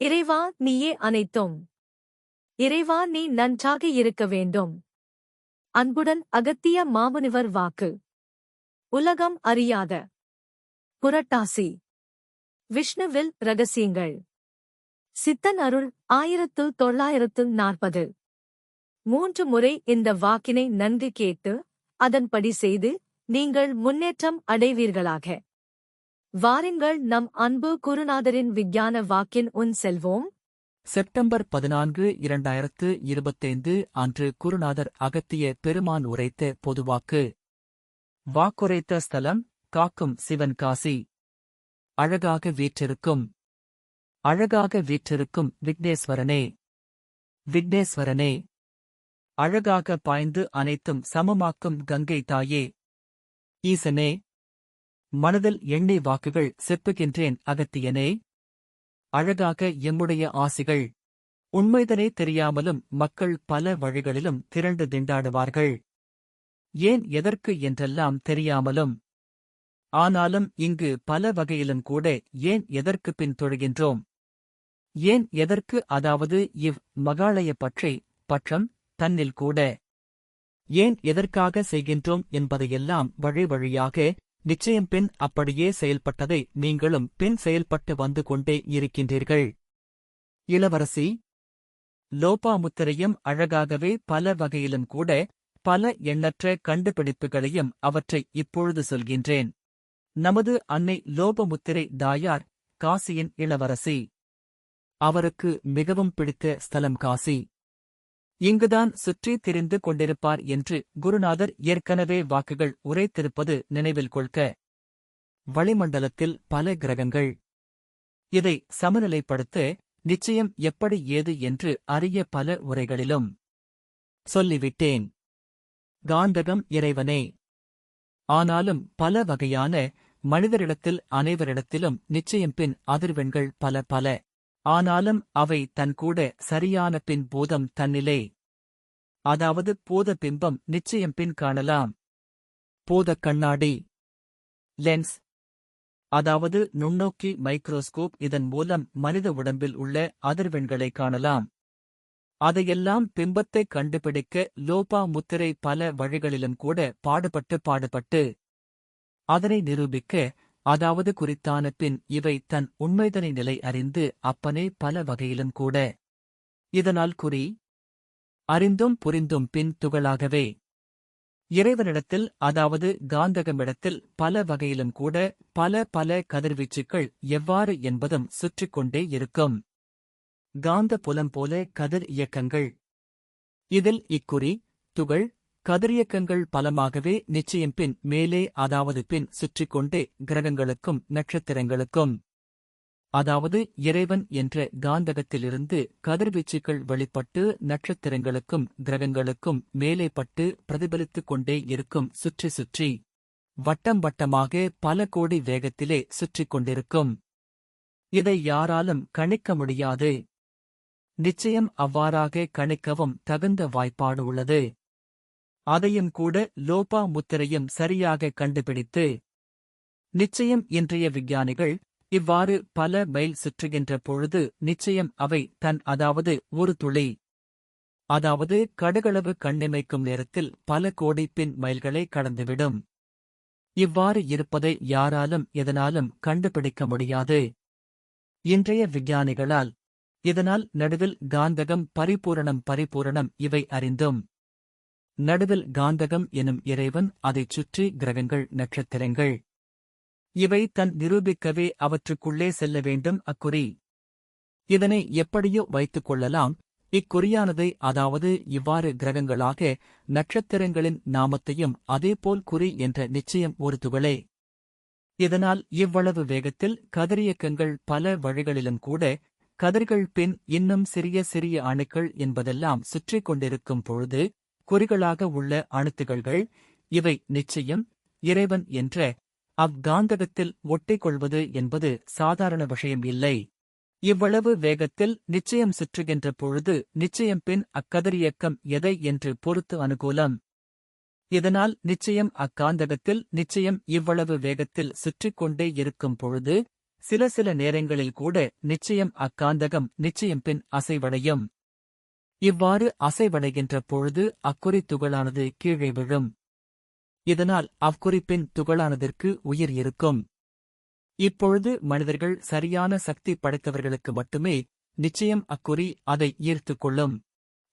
இறைவா நீயே அனைத்தும். இறைவா நீ நன்றாக இருக்க வேண்டும். அன்புடன் அகத்திய மாமுனிவர் வாக்கு. உலகம் அறியாத புரட்டாசி விஷ்ணுவில் ரகசியங்கள். சித்தன் அருள் 1940. 3 முறை இந்த வாக்கினை நன்கு கேட்டு அதன்படி செய்து நீங்கள் முன்னேற்றம் அடைவீர்களாக. வாருங்கள் நம் அன்பு குருநாதரின் விஞ்ஞான வாக்கின் உன் செல்வோம். செப்டம்பர் 14, 2025 அன்று குருநாதர் அகத்திய பெருமான் உரைத்த பொதுவாக்கு. வாக்குரைத்த ஸ்தலம் காக்கும் சிவன் காசி. அழகாக வீற்றிருக்கும் அழகாக வீற்றிருக்கும் விக்னேஸ்வரனே. விக்னேஸ்வரனே. அழகாக பாய்ந்து அனைத்தும் சமமாக்கும் கங்கை தாயே. ஈசனே. மனதில் எண்ணி வாக்குகள் செப்புகின்றேன் அகத்தியனே. அழகாக எம்முடைய ஆசிகள். உண்மைதனே தெரியாமலும் மக்கள் பல வழிகளிலும் திரண்டு திண்டாடுவார்கள். ஏன் எதற்கு என்றெல்லாம் தெரியாமலும். ஆனாலும் இங்கு பல வகையிலும் கூட ஏன் எதற்கு பின் தொழுகின்றோம். ஏன் எதற்கு, அதாவது மகாலய பற்றம் தன்னில் கூட ஏன் எதற்காக செய்கின்றோம் என்பதையெல்லாம் வழி வழியாக நிச்சயம் பின் அப்படியே செயல்பட்டதை நீங்களும் பின் செயல்பட்டு வந்து கொண்டே இருக்கின்றீர்கள். இளவரசி. லோபாமுத்திரையும் அழகாகவே பல வகையிலும் கூட பல எண்ணற்ற கண்டுபிடிப்புகளையும் அவற்றை இப்பொழுது சொல்கின்றேன். நமது அன்னை லோபமுத்திரை தாயார் காசியின் இளவரசி. அவருக்கு மிகவும் பிடித்த ஸ்தலம் காசி. இங்குதான் சுற்றி திரிந்து கொண்டிருப்பார் என்று குருநாதர் ஏற்கனவே வாக்குகள் உரைத்திருப்பது நினைவில் கொள்க. வளிமண்டலத்தில் பல கிரகங்கள். இதை சமநிலைப்படுத்த நிச்சயம் எப்படி ஏது என்று அறிய பல உரைகளிலும் சொல்லிவிட்டேன். காந்தகம் இறைவனே. ஆனாலும் பல வகையான மனிதரிடத்தில் அனைவரிடத்திலும் நிச்சயம் பின் அதிர்வெண்கள் பல பல. ஆனாலும் அவை தன்கூட சரியான பின் பூதம் தன்னிலே. அதாவது பூத பிம்பம் நிச்சயம் பின் காணலாம். பூதக் கண்ணாடி லென்ஸ், அதாவது நுண்ணோக்கி மைக்ரோஸ்கோப், இதன் மூலம் மனித உடம்பில் உள்ள அதிர்வெண்களை காணலாம். அதையெல்லாம் பிம்பத்தை கண்டுபிடிக்க லோபா முத்திரை பல வழிகளிலும் கூட பாடுபட்டு அதனை நிரூபிக்க, அதாவது குறித்தான பின் இவை தன் உண்மைதனை நிலை அறிந்து அப்பனே பல வகையிலும் கூட. இதனால் குறி அறிந்தும் புரிந்தும் பின் துகளாகவே இறைவனிடத்தில், அதாவது காந்தகமிடத்தில் பல வகையிலும் கூட பல பல கதிர்வீச்சுக்கள் எவ்வாறு என்பதும் சுற்றிக் கொண்டே இருக்கும். காந்த புலம் போல கதிர் இயக்கங்கள். இதில் இக்குறி துகள் கதிரியக்கங்கள் பலமாகவே நிச்சயம் பின் மேலே, அதாவது பின் சுற்றிக் கொண்டே கிரகங்களுக்கும் நட்சத்திரங்களுக்கும், அதாவது இறைவன் என்ற காந்தகத்திலிருந்து கதிர்வீச்சுக்கள் வெளிப்பட்டு நட்சத்திரங்களுக்கும் கிரகங்களுக்கும் மேலே பட்டு பிரதிபலித்துக் கொண்டே இருக்கும். சுற்றி சுற்றி வட்டம் வட்டமாக பல கோடி வேகத்திலே சுற்றிக் கொண்டிருக்கும். இதை யாராலும் கணிக்க முடியாது. நிச்சயம் அவ்வாறாக கணிக்கவும் தகுந்த வாய்ப்பாடு உள்ளது. அதையும் கூட லோபா முத்திரையும் சரியாக கண்டுபிடித்து நிச்சயம் இன்றைய விஞ்ஞானிகள் இவ்வாறு பல மைல் சுற்றுகின்ற பொழுது நிச்சயம் அவை தன், அதாவது ஒரு துளி, அதாவது கடுகளவு கண்ணிமைக்கும் நேரத்தில் பல கோடி பின் மைல்களை கடந்துவிடும். இவ்வாறு இருப்பதை யாராலும் எதனாலும் கண்டுபிடிக்க முடியாது இன்றைய விஞ்ஞானிகளால். இதனால் நடுவில் காந்தகம் பரிபூரணம் இவை அறிந்தும், நடுவில் காந்தகம் எனும் இறைவன், அதைச் சுற்றி கிரகங்கள் நட்சத்திரங்கள் இவை தன் நிரூபிக்கவே அவற்றுக்குள்ளே செல்ல வேண்டும் அக்குறி. இதனை எப்படியோ வைத்துக் கொள்ளலாம். இக்குறியானதை, அதாவது இவ்வாறு கிரகங்களாக நட்சத்திரங்களின் நாமத்தையும் அதேபோல் குறி என்ற நிச்சயம் ஒரு துகளே. இதனால் இவ்வளவு வேகத்தில் கதிரியக்கங்கள் பல வழிகளிலும் கூட கதிர்கள் பின் இன்னும் சிறிய சிறிய அணுக்கள் என்பதெல்லாம் சுற்றிக் கொண்டிருக்கும் பொழுது குறிகளாக உள்ள அணுத்துகள்கள் இவை நிச்சயம் இறைவன் என்ற அவ்காந்தகத்தில் ஒட்டிக் கொள்வது என்பது சாதாரண விஷயம் இல்லை. இவ்வளவு வேகத்தில் நிச்சயம் சுற்றுகின்ற பொழுது நிச்சயம் பின் அக்கதிரியக்கம் எதை என்று பொறுத்து அனுகூலம். இதனால் நிச்சயம் அக்காந்தகத்தில் நிச்சயம் இவ்வளவு வேகத்தில் சுற்றிக் கொண்டே இருக்கும் பொழுது சில நேரங்களில் கூட நிச்சயம் அக்காந்தகம் நிச்சயம் பின் அசைவடையும். இவ்வாறு அசைவடைகின்ற பொழுது அக்குறித் துகளானது கீழே விழும். இதனால் அக்குறிப்பின் துகளானதற்கு உயிர் இருக்கும். இப்பொழுது மனிதர்கள் சரியான சக்தி படைத்தவர்களுக்கு மட்டுமே நிச்சயம் அக்குறி அதை ஈர்த்துக் கொள்ளும்.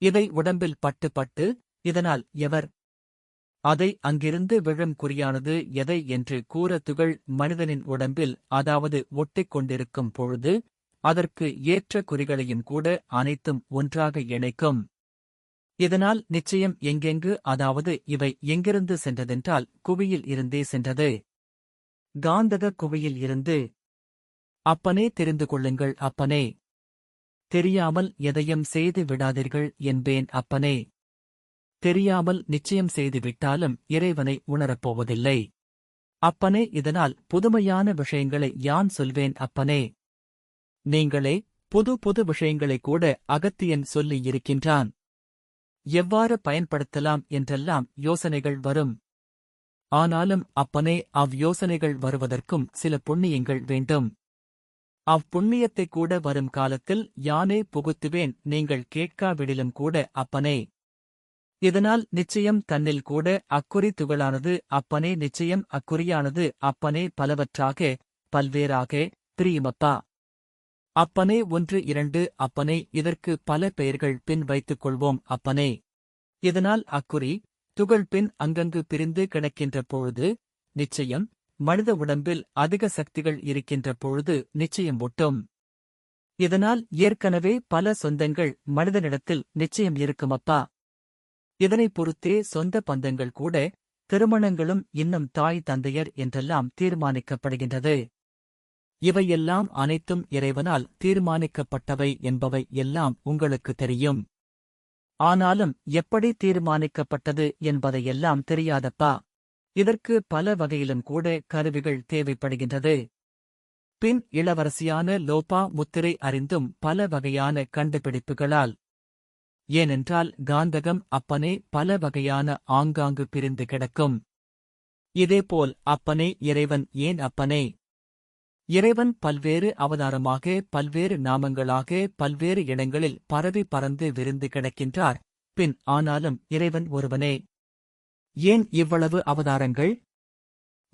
இதை உடம்பில் பட்டு இதனால் எவர் அதை அங்கிருந்து விழும் குறியானது எதை என்று கூற துகள் மனிதனின் உடம்பில் அதாவது ஒட்டிக் கொண்டிருக்கும் பொழுது அதற்கு ஏற்ற குறிகளையும் கூட அனைத்தும் ஒன்றாக இணைக்கும். இதனால் நிச்சயம் எங்கெங்கு அதாவது இவை எங்கிருந்து சென்றதென்றால் குவியில் இருந்தே சென்றது. காந்தக குவியில் இருந்து. அப்பனே தெரிந்து கொள்ளுங்கள் அப்பனே. தெரியாமல் எதையும் செய்து விடாதீர்கள் என்பேன் அப்பனே. தெரியாமல் நிச்சயம் செய்து விட்டாலும் இறைவனை உணரப்போவதில்லை. அப்பனே இதனால் புதுமையான விஷயங்களை யான் சொல்வேன் அப்பனே. நீங்களே புது விஷயங்களை கூட அகத்தியன் சொல்லி இருக்கின்றான். எவ்வாறு பயன்படுத்தலாம் என்றெல்லாம் யோசனைகள் வரும். ஆனாலும் அப்பனே யோசனைகள் வருவதற்கும் சில புண்ணியங்கள் வேண்டும். புண்ணியத்தை கூட வரும் காலத்தில் யானே புகுத்துவேன் நீங்கள் கேட்காவிடிலும் கூட அப்பனே. இதனால் நிச்சயம் தன்னில் கூட அக்குறி துகளானது அப்பனே நிச்சயம் அக்குறியானது அப்பனே பலவற்றாக பல்வேறாக பிரியுமப்பா. அப்பனே 1 2 அப்பனே இதற்கு பல பெயர்கள் பின் வைத்துக் கொள்வோம் அப்பனே. இதனால் அக்குறி துகள் பின் அங்கங்கு பிரிந்து கிடக்கின்ற பொழுது நிச்சயம் மனித உடம்பில் அதிக சக்திகள் இருக்கின்ற பொழுது நிச்சயம் ஒட்டும். இதனால் ஏற்கனவே பல சொந்தங்கள் மனிதனிடத்தில் நிச்சயம் இருக்குமப்பா. இதனைப் பொறுத்தே சொந்த பந்தங்கள் கூட திருமணங்களும் இன்னும் தாய் தந்தையர் என்றெல்லாம் தீர்மானிக்கப்படுகின்றது. இவையெல்லாம் அனைத்தும் இறைவனால் தீர்மானிக்கப்பட்டவை என்பவை எல்லாம் உங்களுக்கு தெரியும். ஆனாலும் எப்படி தீர்மானிக்கப்பட்டது என்பதையெல்லாம் தெரியாதப்பா. இதற்கு பல வகையிலும் கூட கருவிகள் தேவைப்படுகின்றது. பின் இளவரசியான லோபா முத்திரை அறிந்தும் பல வகையான கண்டுபிடிப்புகளால். ஏனென்றால் காந்தகம் அப்பனே பல வகையான ஆங்காங்கு பிரிந்து கிடக்கும். இதேபோல் அப்பனே இறைவன் ஏன் அப்பனே? இறைவன் பல்வேறு அவதாரமாக பல்வேறு நாமங்களாக பல்வேறு இடங்களில் பரவி பறந்து விரிந்து கிடக்கின்றார். பின் ஆனாலும் இறைவன் ஒருவனே. ஏன் இவ்வளவு அவதாரங்கள்?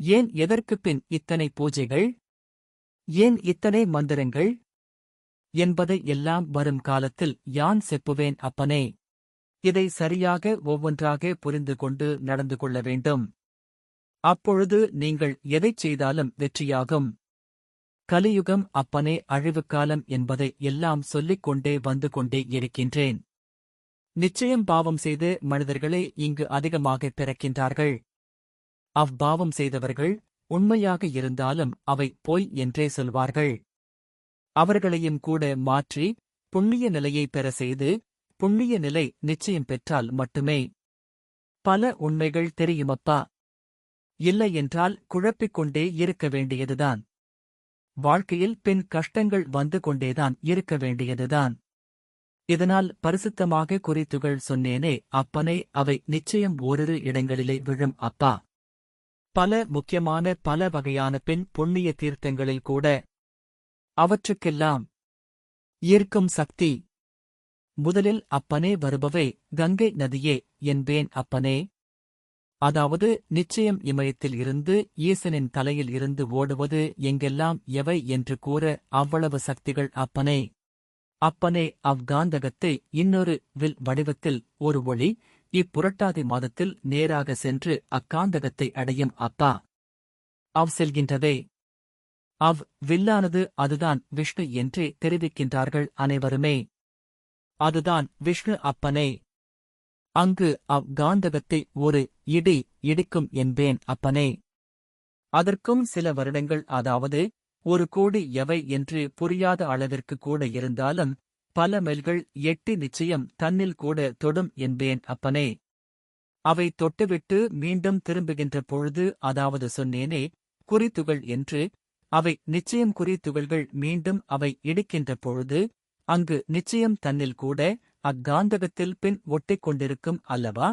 ஏன் எதற்குப் பின் இத்தனை பூஜைகள்? ஏன் இத்தனை மந்திரங்கள்? என்பதை எல்லாம் வரும் காலத்தில் யான் செப்புவேன் அப்பனே. இதை சரியாக ஒவ்வொன்றாக புரிந்து கொண்டு நடந்து கொள்ள வேண்டும். அப்பொழுது நீங்கள் எதைச் செய்தாலும் வெற்றியாகும். கலியுகம் அப்பனே அழிவுக்காலம் என்பதை எல்லாம் சொல்லிக் கொண்டே வந்து கொண்டே இருக்கின்றேன். நிச்சயம் பாவம் செய்து மனிதர்களே இங்கு அதிகமாக பிறக்கின்றார்கள். பாவம் செய்தவர்கள் உண்மையாக இருந்தாலும் அவை பொய் என்றே சொல்வார்கள். அவர்களையும் கூட மாற்றி புண்ணிய நிலையை பெற செய்து புண்ணிய நிலை நிச்சயம் பெற்றால் மட்டுமே பல உண்மைகள் தெரியுமப்பா. இல்லையென்றால் குழப்பிக் கொண்டே இருக்க வேண்டியதுதான். வாழ்க்கையில் பின் கஷ்டங்கள் வந்து கொண்டேதான் இருக்க வேண்டியதுதான். இதனால் பரிசுத்தமாக குறித்துகள் சொன்னேனே அப்பனே அவை நிச்சயம் ஓரிரு இடங்களிலே விழும் அப்பா. பல முக்கியமான பல வகையான பின் புண்ணிய தீர்த்தங்களில் கூட. அவற்றுக்கெல்லாம் ஈர்க்கும் சக்தி. முதலில் அப்பனே வருபவை கங்கை நதியே என்பேன் அப்பனே. அதாவது நிச்சயம் இமயத்தில் இருந்து ஈசனின் தலையில் இருந்து ஓடுவது எங்கெல்லாம் எவை என்று கூற அவ்வளவு சக்திகள் அப்பனே. அப்பனே காந்தகத்தை இன்னொரு வில் வடிவத்தில் ஒரு ஒளி இப்புரட்டாதி மாதத்தில் நேராக சென்று அக்காந்தகத்தை அடையும் அப்பா. செல்கின்றதே. வில்லானது அதுதான் விஷ்ணு என்றே தெரிவிக்கின்றார்கள் அனைவருமே. அதுதான் விஷ்ணு அப்பனே. அங்கு காந்தகத்தை ஒரு இடி இடிக்கும் என்பேன் அப்பனே. அதற்கும் சில வருடங்கள் அதாவது 1 கோடி எவை என்று புரியாத அளவிற்கு கூட இருந்தாலும் பல மைல்கள் எட்டி நிச்சயம் தன்னில் கூட தொடும் என்பேன் அப்பனே. அவை தொட்டுவிட்டு மீண்டும் திரும்புகின்ற பொழுது அதாவது சொன்னேனே குறித்துகள் என்று அவை நிச்சயம் குறித்துகள்கள் மீண்டும் அவை இடிக்கின்ற பொழுது அங்கு நிச்சயம் தன்னில் கூட அக்காந்தகத்தில் பின் ஒட்டிக் கொண்டிருக்கும் அல்லவா.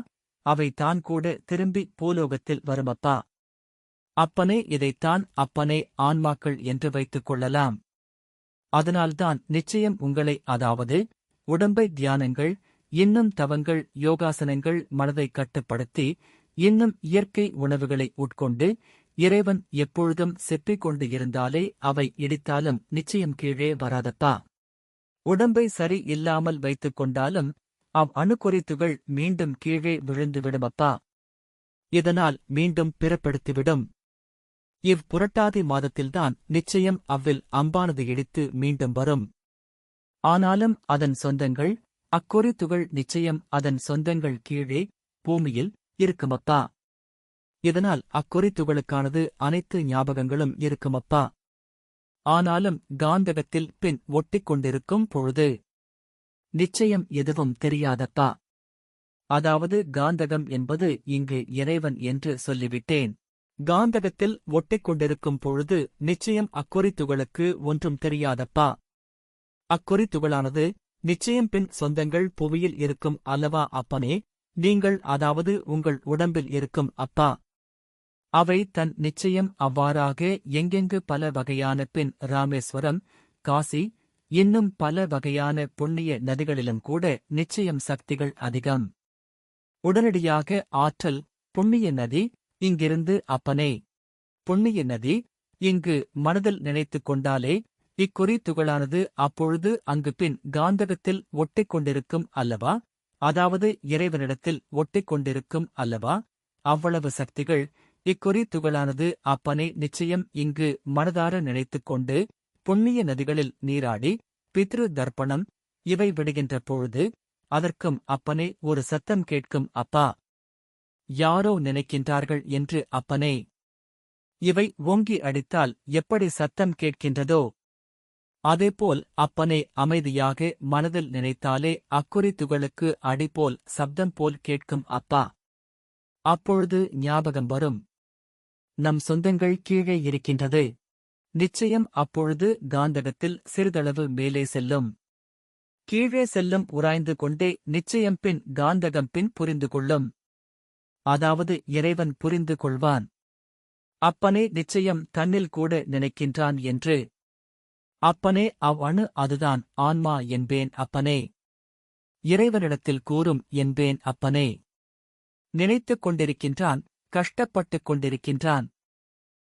அவை தான் கூட திரும்பி பூலோகத்தில் வருமப்பா. அப்பனே இதைத்தான் அப்பனே ஆன்மாக்கள் என்று வைத்துக் கொள்ளலாம். அதனால்தான் நிச்சயம் உங்களை அதாவது உடம்பை தியானங்கள் இன்னும் தவங்கள் யோகாசனங்கள் மனதை கட்டுப்படுத்தி இன்னும் இயற்கை உணவுகளை உட்கொண்டு இறைவன் எப்பொழுதும் செப்பிக் கொண்டு இருந்தாலே அவை இடித்தாலும் நிச்சயம் கீழே வராதப்பா. உடம்பை சரி இல்லாமல் வைத்துக் கொண்டாலும் அணுக்குறித்துகள் மீண்டும் கீழே விழுந்து விடுமப்பா. இதனால் மீண்டும் பிறப்பெடுத்துவிடும். புரட்டாதி மாதத்தில்தான் நிச்சயம் அவ்வில் அம்பானது இடித்து மீண்டும் வரும். ஆனாலும் அதன் சொந்தங்கள் அக்குறித்துகள் நிச்சயம் அதன் சொந்தங்கள் கீழே பூமியில் இருக்குமப்பா. இதனால் அக்குறித்துகளுக்கானது அனைத்து ஞாபகங்களும் இருக்குமப்பா. ஆனாலும் காந்தகத்தில் பின் ஒட்டிக் கொண்டிருக்கும் பொழுது நிச்சயம் எதுவும் தெரியாதப்பா. அதாவது காந்தகம் என்பது இங்கு இறைவன் என்று சொல்லிவிட்டேன். காந்தகத்தில் ஒட்டிக் கொண்டிருக்கும் பொழுது நிச்சயம் அக்குறித்துகளுக்கு ஒன்றும் தெரியாதப்பா. அக்குறித்துகளானது நிச்சயம் பின் சொந்தங்கள் புவியில் இருக்கும் அல்லவா அப்பனே, நீங்கள் அதாவது உங்கள் உடம்பில் இருக்கும் அப்பா. அவை தன் நிச்சயம் அவ்வாறாக எங்கெங்கு பல வகையான பின் ராமேஸ்வரம், காசி இன்னும் பல வகையான புண்ணிய நதிகளிலும் கூட நிச்சயம் சக்திகள் அதிகம். உடனடியாக ஆற்றல் புண்ணிய நதி இங்கிருந்து அப்பனே. புண்ணிய நதி இங்கு மனதில் நினைத்துக் கொண்டாலே இக்குறித்துகளானது அப்பொழுது அங்கு பின் காந்தகத்தில் ஒட்டிக் கொண்டிருக்கும் அல்லவா, அதாவது இறைவனிடத்தில் ஒட்டிக் கொண்டிருக்கும் அல்லவா. அவ்வளவு சக்திகள் இக்குறித்துகளானது அப்பனே நிச்சயம் இங்கு மனதார நினைத்துக் கொண்டு புண்ணிய நதிகளில் நீராடி பித்ரு தர்ப்பணம் இவை விடுகின்ற பொழுது அதற்கும் அப்பனே ஒரு சத்தம் கேட்கும் அப்பா. யாரோ நினைக்கின்றார்கள் என்று அப்பனே. இவை ஓங்கி அடித்தால் எப்படி சத்தம் கேட்கின்றதோ அதேபோல் அப்பனே அமைதியாக மனதில் நினைத்தாலே அக்குறித்துகளுக்கு அடிபோல் சப்தம் போல் கேட்கும் அப்பா. அப்பொழுது ஞாபகம் வரும், நம் சொந்தங்கள் கீழே இருக்கின்றது. நிச்சயம் அப்பொழுது காந்தகத்தில் சிறிதளவு மேலே செல்லும். கீழே செல்லும் உராய்ந்து கொண்டே நிச்சயம் பின் காந்தகம் பின் புரிந்து கொள்ளும். அதாவது இறைவன் புரிந்து கொள்வான். அப்பனே நிச்சயம் தன்னில் கூட நினைக்கின்றான் என்று. அப்பனே அணு அதுதான் ஆன்மா என்பேன் அப்பனே. இறைவனிடத்தில் கூறும் என்பேன் அப்பனே. நினைத்துக் கொண்டிருக்கின்றான், கஷ்டப்பட்டுக் கொண்டிருக்கின்றான்.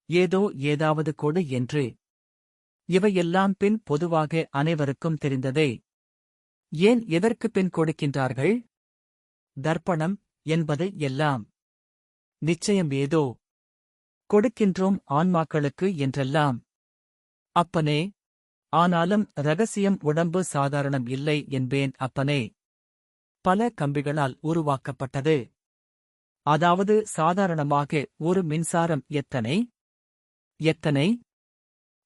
ஏதோ ஏதாவது கொடு என்று. இவையெல்லாம் பின் பொதுவாக அனைவருக்கும் தெரிந்ததே. ஏன் எதற்கு பின் கொடுக்கின்றார்கள்? தர்ப்பணம் என்பதை எல்லாம் நிச்சயம் ஏதோ கொடுக்கின்றோம் ஆன்மாக்களுக்கு என்றெல்லாம். அப்பனே, ஆனாலும் ரகசியம் உடம்பு சாதாரணம் இல்லை என்பேன் அப்பனே. பல கம்பிகளால் உருவாக்கப்பட்டது. அதாவது சாதாரணமாக ஒரு மின்சாரம் எத்தனை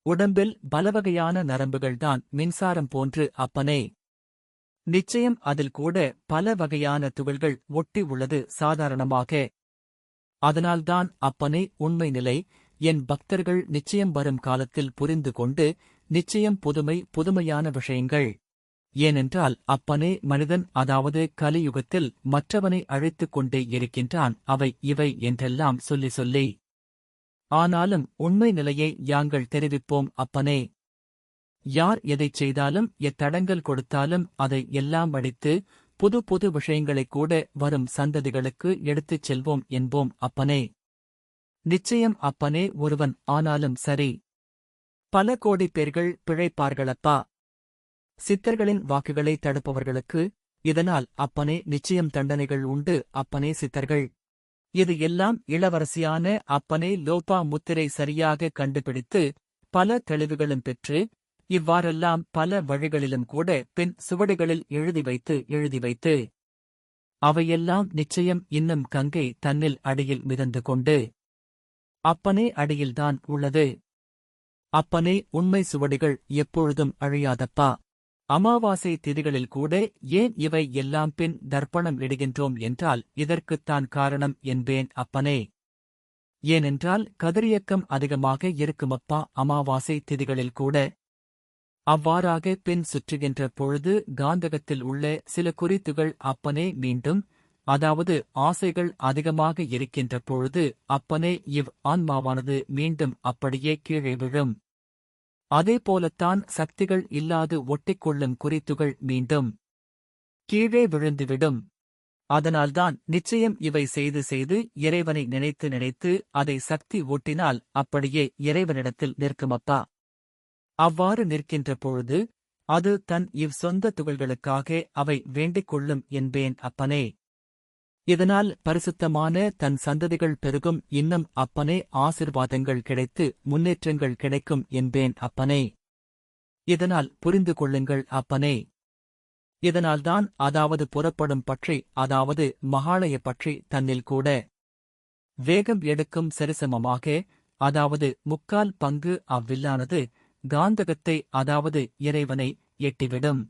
உடம்பில் பலவகையான நரம்புகள்தான் மின்சாரம் போன்று அப்பனே. நிச்சயம் அதில் கூட பல வகையான துகள்கள் ஒட்டி உள்ளது சாதாரணமாக. அதனால்தான் அப்பனே உண்மை நிலை என் பக்தர்கள் நிச்சயம் வரும் காலத்தில் புரிந்து கொண்டு நிச்சயம் புதுமையான விஷயங்கள். ஏனென்றால் அப்பனே மனிதன் அதாவது கலியுகத்தில் மற்றவனை அழைத்துக் கொண்டே இருக்கின்றான் அவை இவை என்றெல்லாம் சொல்லி. ஆனாலும் உண்மை நிலையை யாங்கள் தெரிவிப்போம் அப்பனே. யார் எதைச் செய்தாலும் எத்தடங்கல் கொடுத்தாலும் அதை எல்லாம் அடித்து புது விஷயங்களைக் கூட வரும் சந்ததிகளுக்கு எடுத்துச் செல்வோம் என்போம் அப்பனே. நிச்சயம் அப்பனே ஒருவன் ஆனாலும் சரி. பல கோடி பேர்கள் பிழைப்பார்களப்பா. சித்தர்களின் வாக்குகளை தடுப்பவர்களுக்கு இதனால் அப்பனே நிச்சயம் தண்டனைகள் உண்டு அப்பனே சித்தர்கள். இது எல்லாம் இளவரசியான அப்பனே லோபா முத்திரை சரியாக கண்டுபிடித்து பல தெளிவுகளும் பெற்று இவ்வாறெல்லாம் பல வழிகளிலும் கூட பின் சுவடிகளில் எழுதி வைத்து அவையெல்லாம் நிச்சயம் இன்னும் கங்கை தன்னில் அடியில் மிதந்து கொண்டு அப்பனே அடியில்தான் உள்ளது. அப்பனே உண்மை சுவடிகள் எப்பொழுதும் அழியாதப்பா. அமாவாசை திதிகளில் கூட ஏன் இவை எல்லாம் பின் தர்ப்பணம் இடுகின்றோம் என்றால் இதற்குத்தான் காரணம் என்பேன் அப்பனே. ஏனென்றால் கதிரியக்கம் அதிகமாக இருக்குமப்பா அமாவாசை திதிகளில் கூட. அவ்வாறாக பின் சுற்றுகின்ற பொழுது காந்தகத்தில் உள்ள சில குறித்துகள் அப்பனே மீண்டும் அதாவது ஆசைகள் அதிகமாக இருக்கின்ற பொழுது அப்பனே ஆன்மாவானது மீண்டும் அப்படியே கீழே விழும். அதேபோலத்தான் சக்திகள் இல்லாது ஒட்டிக்கொள்ளும் குறித்துகள் மீண்டும் கீழே விழுந்துவிடும். அதனால்தான் நிச்சயம் இவை செய்து செய்து இறைவனை நினைத்து நினைத்து அதை சக்தி ஊட்டினால் அப்படியே இறைவனிடத்தில் நிற்குமப்பா. அவ்வாறு நிற்கின்ற பொழுது அது தன் சொந்த துகள்களுக்காக அவை வேண்டிக் கொள்ளும் என்பேன் அப்பனே. இதனால் பரிசுத்தமான தன் சந்ததிகள் பெருகும், இன்னும் அப்பனே ஆசிர்வாதங்கள் கிடைத்து முன்னேற்றங்கள் கிடைக்கும் என்பேன் அப்பனே. இதனால் புரிந்து கொள்ளுங்கள் அப்பனே. இதனால்தான் அதாவது புறப்படும் பற்றி அதாவது மகாலய பற்றி தன்னில் கூட வேகம் எடுக்கும் சரிசமமாக அதாவது 3/4 பங்கு அவ்வில்லானது காந்தகத்தை அதாவது இறைவனை எட்டிவிடும்.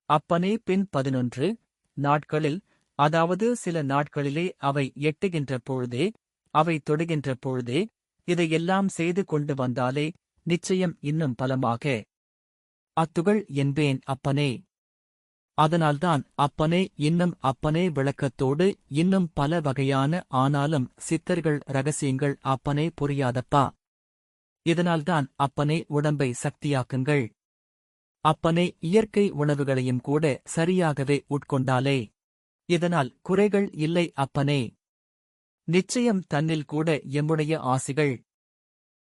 அப்பனே பின் 11 நாட்களில் அதாவது சில நாட்களிலே அவை எட்டுகின்ற பொழுதே அவை தொடுகின்ற பொழுதே இதையெல்லாம் செய்து கொண்டு வந்தாலே நிச்சயம் இன்னும் பலமாக அத்துகள் என்பேன் அப்பனே. அதனால்தான் அப்பனே இன்னும் அப்பனே விளக்கத்தோடு இன்னும் பல வகையான ஆனாலும் சித்தர்கள் ரகசியங்கள் அப்பனே புரியாதப்பா. இதனால்தான் அப்பனே உடம்பை சக்தியாக்குங்கள். அப்பனே இயற்கை உணவுகளையும் கூட சரியாகவே உட்கொண்டாலே இதனால் குறைகள் இல்லை அப்பனே. நிச்சயம் தன்னில் கூட எம்முடைய ஆசிகள்.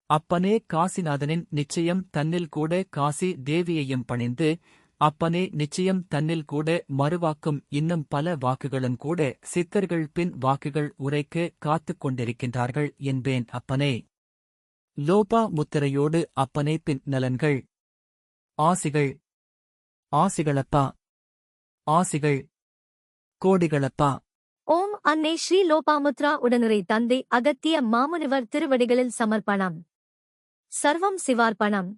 அப்பனே காசிநாதனின் நிச்சயம் தன்னில் கூட காசி தேவியையும் பணிந்து அப்பனே நிச்சயம் தன்னில் கூட மறுவாக்கும் இன்னும் பல வாக்குகளும் கூட சித்தர்கள் பின் வாக்குகள் உரைக்க காத்துக் கொண்டிருக்கின்றார்கள் என்பேன் அப்பனே. லோபா முத்திரையோடு அப்பனே பின் நலன்கள் ஆசிகள் ஆசிகளப்பா ஆசிகள் கோடிகளப்பா. ஓம் அன்னை ஸ்ரீ லோபாமுத்ரா உடனுரை தந்தை அகத்திய மாமுனிவர் திருவடிகளில் சமர்ப்பணம். சர்வம் சிவார்ப்பணம்.